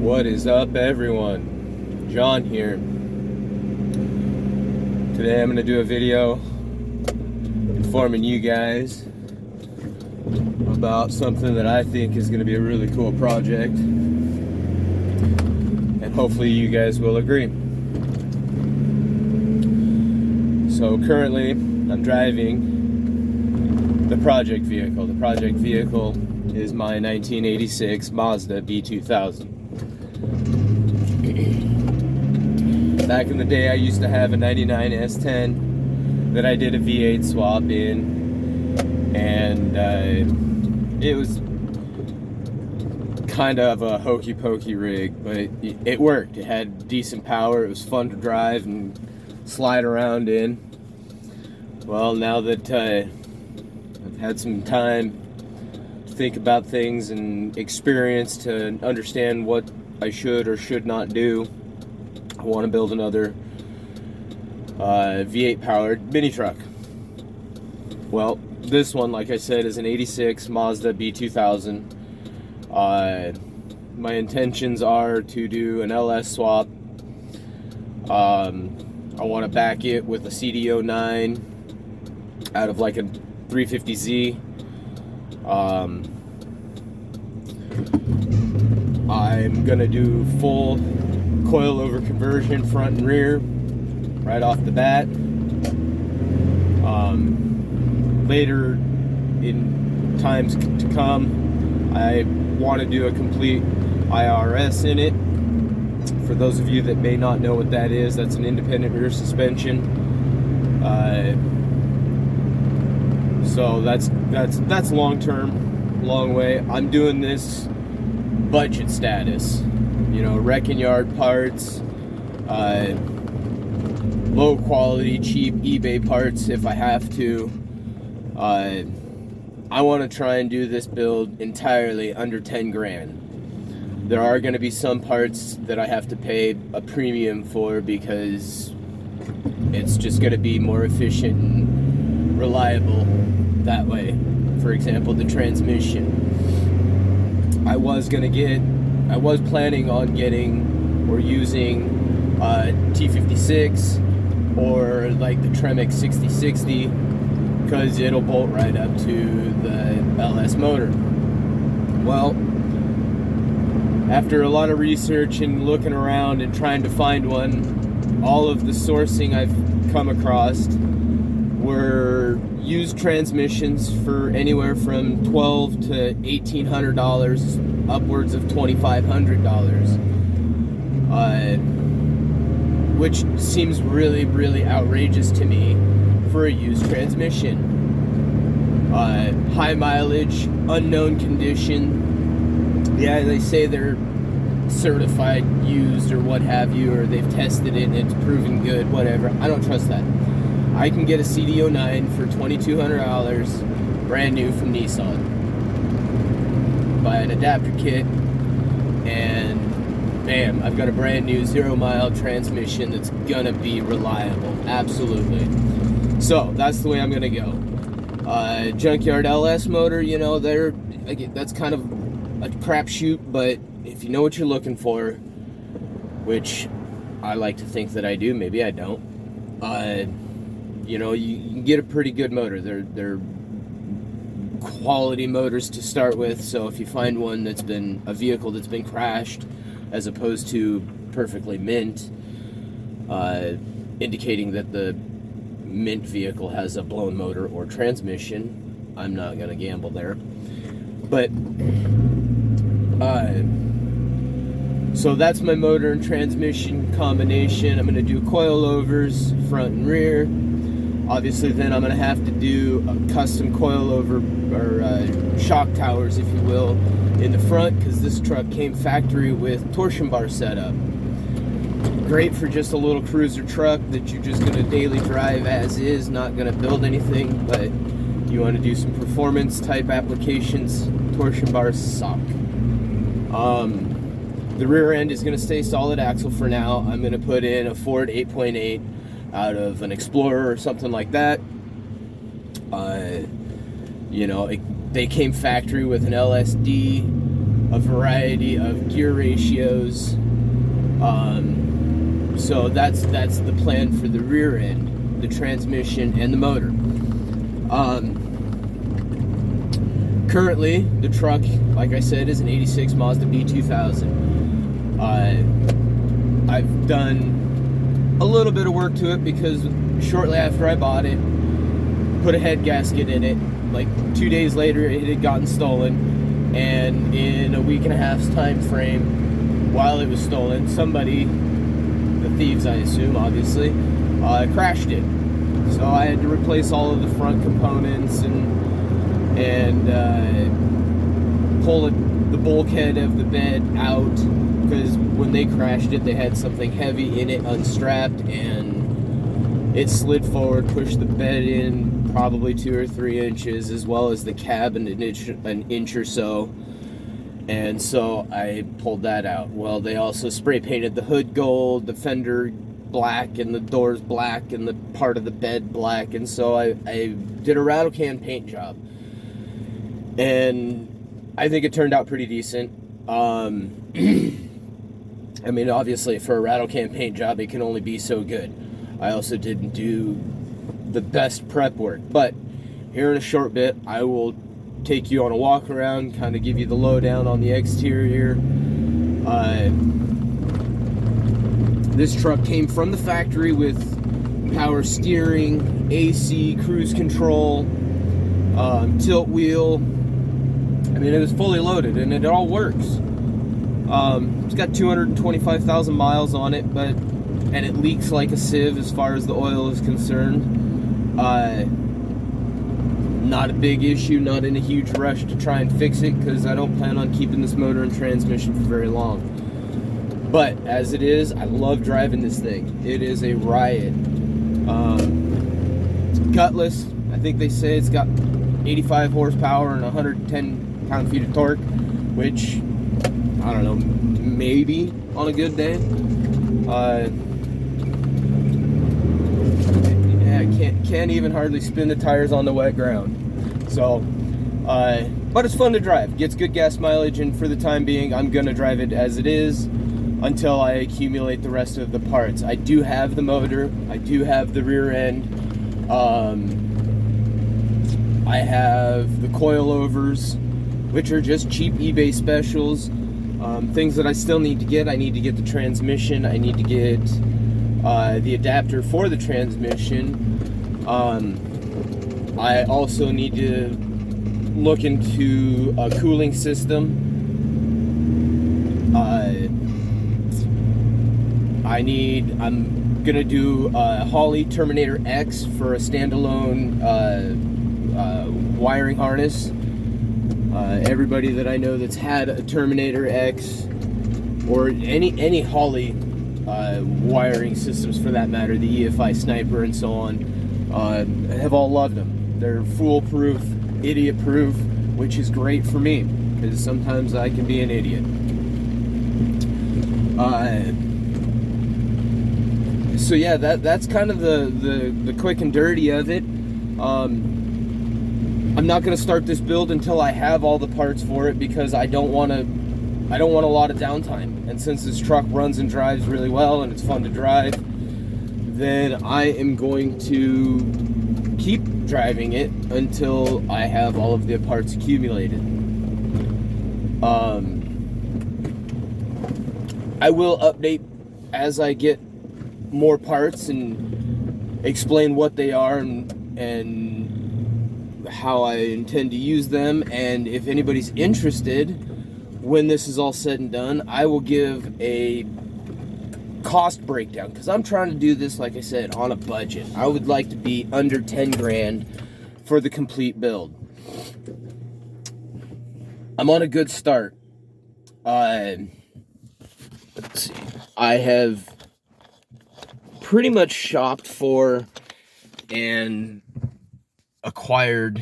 What is up, everyone? John here. Today I'm going to do a video informing you guys about something that I think is going to be a really cool project, and hopefully you guys will agree. So currently I'm driving the project vehicle. The project vehicle is my 1986 Mazda B2000. Back in the day, I used to have a 99 S10 that I did a V8 swap in, and it was kind of a hokey pokey rig, but it worked. It had decent power. It was fun to drive and slide around in. Well, now that I've had some time to think about things and experience to understand what I should or should not do, I want to build another V8 powered mini truck. Well, this one, like I said, is an 86 Mazda B2000. My intentions are to do an LS swap. I want to back it with a CD09 out of like a 350Z. I'm gonna do full coilover conversion front and rear right off the bat. Later in times to come, I want to do a complete IRS in it. For those of you that may not know what that is, that's an independent rear suspension. So that's long term, long way. I'm doing this budget status, you know, wrecking yard parts, low quality, cheap eBay parts if I have to. I want to try and do this build entirely under 10 grand. There are going to be some parts that I have to pay a premium for because it's just going to be more efficient and reliable that way. For example, the transmission. I was planning on getting or using T56 or like the Tremec 6060 because it'll bolt right up to the LS motor. Well, after a lot of research and looking around and trying to find one, all of the sourcing I've come across were used transmissions for anywhere from $1,200 to $1,800, upwards of $2,500, which seems really, really outrageous to me for a used transmission. High mileage, unknown condition. Yeah, they say they're certified used or what have you, or they've tested it and it's proven good, whatever. I don't trust that. I can get a CD09 for $2,200 brand new from Nissan. Buy an adapter kit and bam, I've got a brand new 0-mile transmission that's gonna be reliable. Absolutely. So that's the way I'm gonna go. Junkyard LS motor, you know, that's kind of a crapshoot, but if you know what you're looking for, which I like to think that I do, maybe I don't, you know, you can get a pretty good motor. They're quality motors to start with, so if you find one that's been a vehicle that's been crashed as opposed to perfectly mint, indicating that the mint vehicle has a blown motor or transmission, I'm not gonna gamble there. But so that's my motor and transmission combination. I'm gonna do coilovers front and rear. Obviously then I'm gonna have to do a custom coilover or shock towers, if you will, in the front, because this truck came factory with torsion bar setup. Great for just a little cruiser truck that you're just gonna daily drive as is, not gonna build anything, but you want to do some performance type applications, torsion bars suck. The rear end is going to stay solid axle for now. I'm going to put in a Ford 8.8 out of an Explorer or something like that. You know, they came factory with an LSD a variety of gear ratios. So that's the plan for the rear end, the transmission, and the motor. Currently, the truck, like I said, is an 86 Mazda B2000. I've done a little bit of work to it because shortly after I bought it, put a head gasket in it. Like 2 days later, it had gotten stolen, and in a week and a half's time frame, while it was stolen, somebody, the thieves I assume, obviously, crashed it. So I had to replace all of the front components and pull the bulkhead of the bed out, because when they crashed it, they had something heavy in it unstrapped, and it slid forward, pushed the bed in probably 2 or 3 inches, as well as the cab an inch or so. And so I pulled that out. Well, they also spray painted the hood gold, the fender black, and the doors black, and the part of the bed black. And so I did a rattle can paint job, and I think it turned out pretty decent. I mean, obviously, for a rattle can paint job, it can only be so good. I also didn't do the best prep work, but here in a short bit, I will take you on a walk around, kind of give you the lowdown on the exterior. This truck came from the factory with power steering, AC, cruise control, tilt wheel. I mean, it was fully loaded, and it all works. It's got 225,000 miles on it, and it leaks like a sieve as far as the oil is concerned. Not a big issue, not in a huge rush to try and fix it, because I don't plan on keeping this motor and transmission for very long. But as it is, I love driving this thing. It is a riot. Gutless. I think they say it's got 85 horsepower and 110 pound-feet of torque, which, I don't know, maybe on a good day. Can't even hardly spin the tires on the wet ground. So, but it's fun to drive. Gets good gas mileage, and for the time being, I'm gonna drive it as it is until I accumulate the rest of the parts. I do have the motor. I do have the rear end. I have the coilovers, which are just cheap eBay specials. Things that I still need to get. I need to get the transmission. I need to get the adapter for the transmission. I also need to look into a cooling system. I'm gonna do a Holley Terminator X for a standalone wiring harness. Everybody that I know that's had a Terminator X or any Holley wiring systems for that matter, the EFI Sniper and so on, have all loved them. They're foolproof, idiot-proof, which is great for me, because sometimes I can be an idiot. So yeah, that's kind of the quick and dirty of it. I'm not going to start this build until I have all the parts for it, because I don't want a lot of downtime. And since this truck runs and drives really well and it's fun to drive, then I am going to keep driving it until I have all of the parts accumulated. I will update as I get more parts and explain what they are and how I intend to use them. And if anybody's interested, when this is all said and done, I will give a cost breakdown, because I'm trying to do this, like I said, on a budget. I would like to be under 10 grand for the complete build. I'm on a good start. Let's see. I have pretty much shopped for and acquired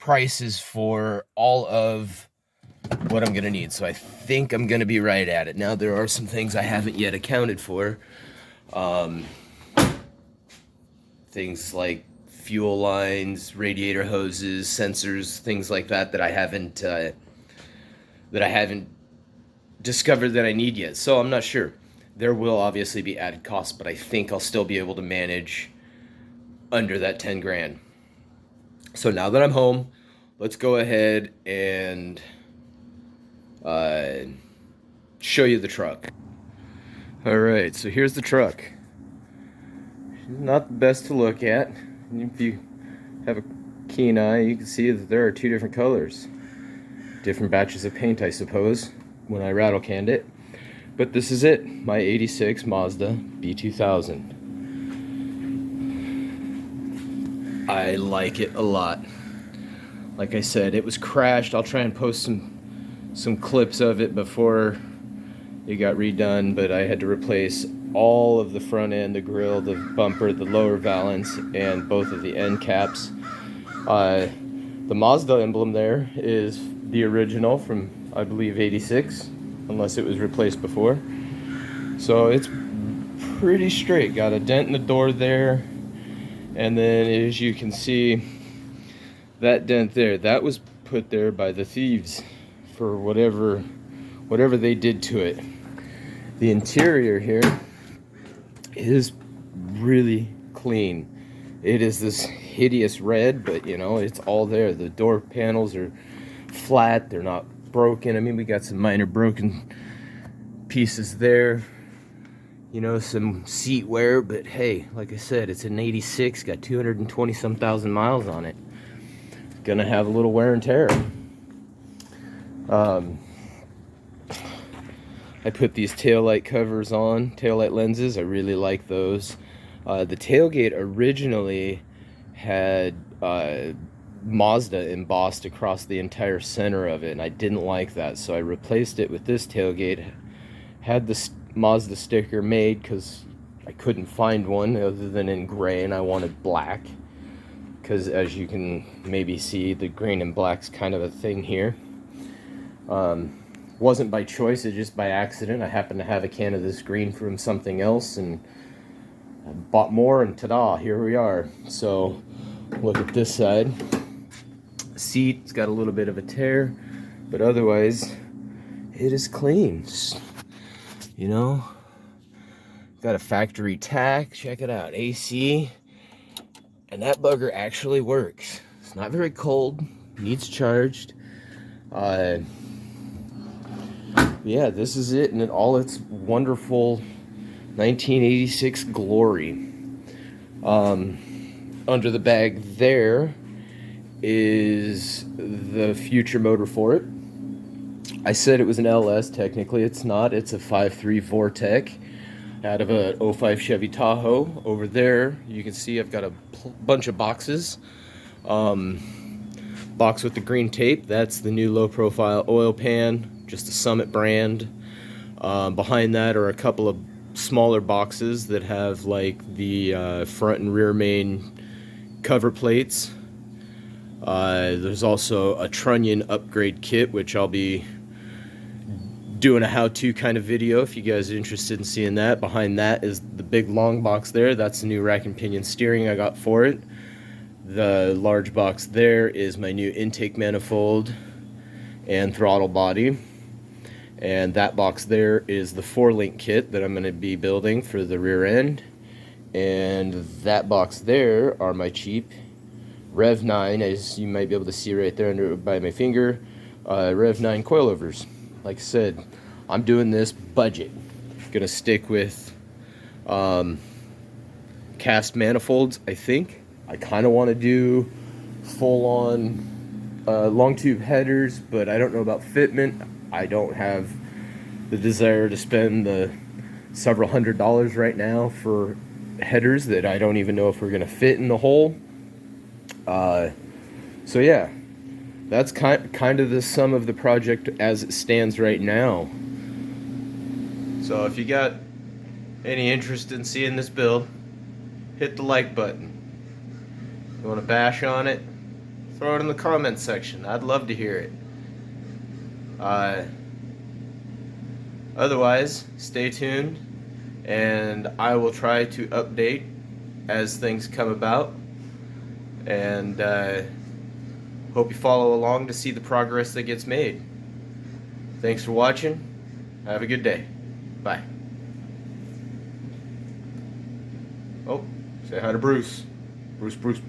prices for all of what I'm gonna need, so I think I'm gonna be right at it. Now, there are some things I haven't yet accounted for, things like fuel lines, radiator hoses, sensors, things like that I haven't discovered that I need yet. So I'm not sure. There will obviously be added costs, but I think I'll still be able to manage under that 10 grand. So now that I'm home, let's go ahead and show you the truck. All right, so here's the truck. She's not the best to look at. If you have a keen eye, you can see that there are two different colors. Different batches of paint, I suppose, when I rattle canned it. But this is it, my 86 Mazda B2000. I like it a lot. Like I said, it was crashed. I'll try and post some clips of it before it got redone, but I had to replace all of the front end, the grille, the bumper, the lower valance, and both of the end caps. The Mazda emblem there is the original from, I believe, 86, unless it was replaced before. So it's pretty straight. Got a dent in the door there, and then as you can see, that dent there, that was put there by the thieves for whatever they did to it. The interior here is really clean. It is this hideous red, but you know, it's all there. The door panels are flat, they're not broken. I mean, we got some minor broken pieces there, you know, some seat wear, but hey, like I said, it's an 86, got 220 some thousand miles on it. Gonna have a little wear and tear. I put these taillight covers on, taillight lenses. I really like those. The tailgate originally had Mazda embossed across the entire center of it, and I didn't like that, so I replaced it with this tailgate. Had the Mazda sticker made because I couldn't find one other than in gray, and I wanted black because, as you can maybe see, the green and black's kind of a thing here. Wasn't by choice, it's just by accident. I happened to have a can of this green from something else, and I bought more, and ta-da, here we are. So look at this side. Seat's got a little bit of a tear, but otherwise it is clean. You know, got a factory tack. Check it out, AC, and that bugger actually works. It's not very cold, needs charged. Yeah, this is it in all its wonderful 1986 glory. Under the bag there is the future motor for it. I said it was an LS, technically it's not. It's a 5.3 Vortec out of a 05 Chevy Tahoe. Over there, you can see I've got a bunch of boxes. Box with the green tape, that's the new low profile oil pan, just a Summit brand. Behind that are a couple of smaller boxes that have like the front and rear main cover plates. There's also a trunnion upgrade kit, which I'll be doing a how-to kind of video if you guys are interested in seeing that. Behind that is the big long box there. That's the new rack and pinion steering I got for it. The large box there is my new intake manifold and throttle body. And that box there is the 4-link kit that I'm going to be building for the rear end. And that box there are my cheap Rev 9, as you might be able to see right there under by my finger, Rev 9 coilovers. Like I said, I'm doing this budget. Gonna stick with cast manifolds, I think. I kind of want to do full-on long tube headers, but I don't know about fitment. I don't have the desire to spend the several $100s right now for headers that I don't even know if we're going to fit in the hole. So yeah, that's kind of the sum of the project as it stands right now. So if you got any interest in seeing this build, hit the like button. You want to bash on it, throw it in the comments section. I'd love to hear it. Otherwise, stay tuned, and I will try to update as things come about, and hope you follow along to see the progress that gets made. Thanks for watching. Have a good day. Bye. Oh, say hi to Bruce. Bruce.